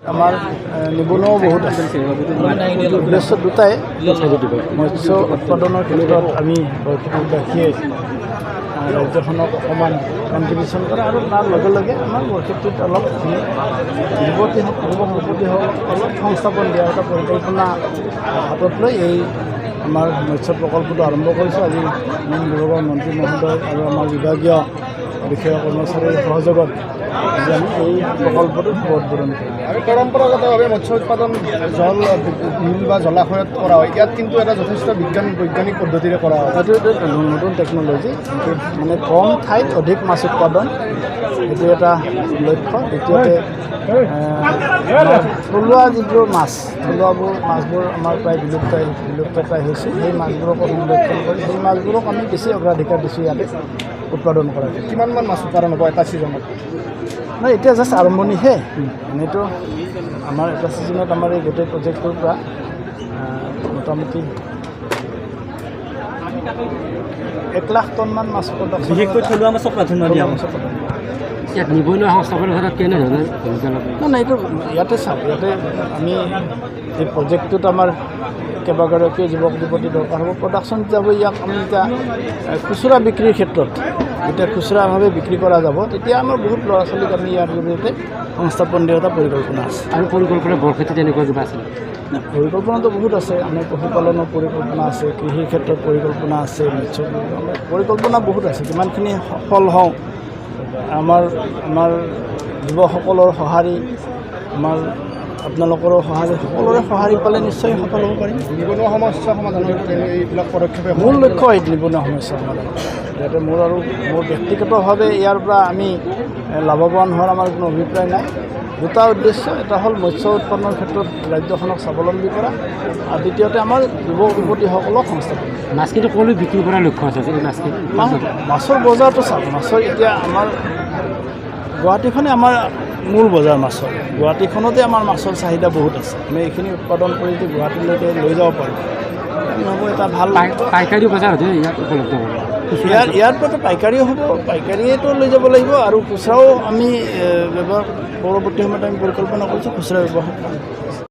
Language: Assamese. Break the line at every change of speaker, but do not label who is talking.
আমাৰ নিবনুৱাও বহুত আছে। উদ্দেশ্য দুটাই, মৎস্য উৎপাদনৰ ক্ষেত্ৰত আমি বৰক্ষেত্ৰবাসীয়ে ৰাজ্যখনক অকণমান কণ্ট্ৰিবিউশ্যন কৰে আৰু তাৰ লগে লগে আমাৰ বৰক্ষেত্ৰত অলপ যুৱতী হওক যুৱকযুৱতী হওক অলপ সংস্থাপন দিয়াৰ এটা পৰিকল্পনা হাতত লৈ এই আমাৰ মৎস্য প্ৰকল্পটো আৰম্ভ কৰিছোঁ। আজি মীন বিভাগৰ মন্ত্ৰী মহোদয় আৰু আমাৰ বিভাগীয় বিষয়া কৰ্মচাৰীৰ সহযোগত আজি আমি এই প্ৰকল্পটো উদ্বোধন কৰিম।
আৰু পৰম্পৰাগতভাৱে মৎস্য উৎপাদন জল বিল বা জলাশয়ত কৰা হয়, ইয়াত কিন্তু এটা যথেষ্ট বৈজ্ঞানিক পদ্ধতিৰে কৰা হয়।
এইটো নতুন টেকন'লজি, মানে কম ঠাইত অধিক মাছ উৎপাদন, এইটো এটা লক্ষ্য। দ্বিতীয়তে থলুৱা যিবোৰ মাছ, মাছবোৰ আমাৰ প্ৰায় বিলুপ্ত প্ৰায় হৈছে। সেই মাছবোৰকো সংৰক্ষণ কৰি সেই মাছবোৰক আমি বেছি অগ্ৰাধিকাৰ দিছোঁ ইয়াতে উৎপাদন কৰা।
কিমানমান মাছ উৎপাদন হ'ব এটা ছিজনত?
নাই, এতিয়া জাষ্ট আৰম্ভণিহে। এনেইতো আমাৰ এটা ছিজনত আমাৰ এই গোটেই প্ৰজেক্টটোৰ পৰা মোটামুটি 1 লাখ টনমান মাছ প্ৰডাকশ্যন।
বিশেষকৈ থলুৱা মাছক প্ৰাধান্য দিয়া হয়।
ইয়াত নিবনুৱা সংস্থাপনৰ ক্ষেত্ৰত কেনেধৰণৰ ভূমিকা ল'ব?
নাই, এইটো ইয়াতে চাওক, ইয়াতে আমি এই প্ৰজেক্টটোত আমাৰ কেইবাগৰাকীও যুৱক যুৱতী দৰকাৰ হ'ব। প্ৰডাকশ্যন যাব, ইয়াক আমি এতিয়া খুচুৰা বিক্ৰীৰ ক্ষেত্ৰত যেতিয়া খুচুৰাভাৱে বিক্ৰী কৰা যাব, তেতিয়া আমাৰ বহুত ল'ৰা ছোৱালীক আমি ইয়াৰ জৰিয়তে সংস্থাপন দিয়াৰ এটা পৰিকল্পনা আছে।
আৰু পৰিকল্পনা বৰক্ষেত্ৰত তেনেকুৱা কিবা আছে?
পৰিকল্পনাটো বহুত আছে। আমাৰ পশুপালনৰ পৰিকল্পনা আছে, কৃষিৰ ক্ষেত্ৰত পৰিকল্পনা আছে, মৎস্য পৰিকল্পনা বহুত আছে। কিমানখিনি সফল হওঁ, আমাৰ যুৱকসকলৰ সঁহাৰি, আমাৰ আপোনালোকৰো সঁহাৰি, সকলোৰে সঁহাৰি পালে নিশ্চয় সফল হ'ব পাৰিম।
নিবনুৱা সমস্যা সমাধানৰ এইবিলাক পদক্ষেপে
মূল লক্ষ্য এই নিবনুৱা সমস্যা সমাধান। যাতে মোৰ ব্যক্তিগতভাৱে ইয়াৰ পৰা আমি লাভৱান হোৱাৰ আমাৰ কোনো অভিপ্ৰায় নাই। দুটা উদ্দেশ্য, এটা হ'ল মৎস্য উৎপাদনৰ ক্ষেত্ৰত ৰাজ্যখনক স্বাৱলম্বী কৰা, আৰু দ্বিতীয়তে আমাৰ যুৱক যুৱতীসকলক সংস্থাপন।
মাছ কিন্তু ক'লৈ বিক্ৰী কৰাৰ লক্ষ্য আছে?
মাছৰ বজাৰটো চাওক, মাছৰ এতিয়া আমাৰ গুৱাহাটীখনে আমাৰ মূল বজাৰ মাছৰ। গুৱাহাটীখনতে আমাৰ মাছৰ চাহিদা বহুত আছে। আমি এইখিনি উৎপাদন কৰি যদি গুৱাহাটীলৈকে লৈ যাব পাৰোঁ, আমি হ'ব এটা ভাল
পাইকাৰী বজাৰ হয়তো ইয়াত উপলব্ধ হ'ব।
ইয়াৰ পৰাতো পাইকাৰীও হ'ব, পাইকাৰীয়েতো লৈ যাব লাগিব, আৰু খুচৰাও আমি পৰৱৰ্তী সময়ত আমি পৰিকল্পনা কৰিছোঁ খুচৰা ব্যৱহাৰ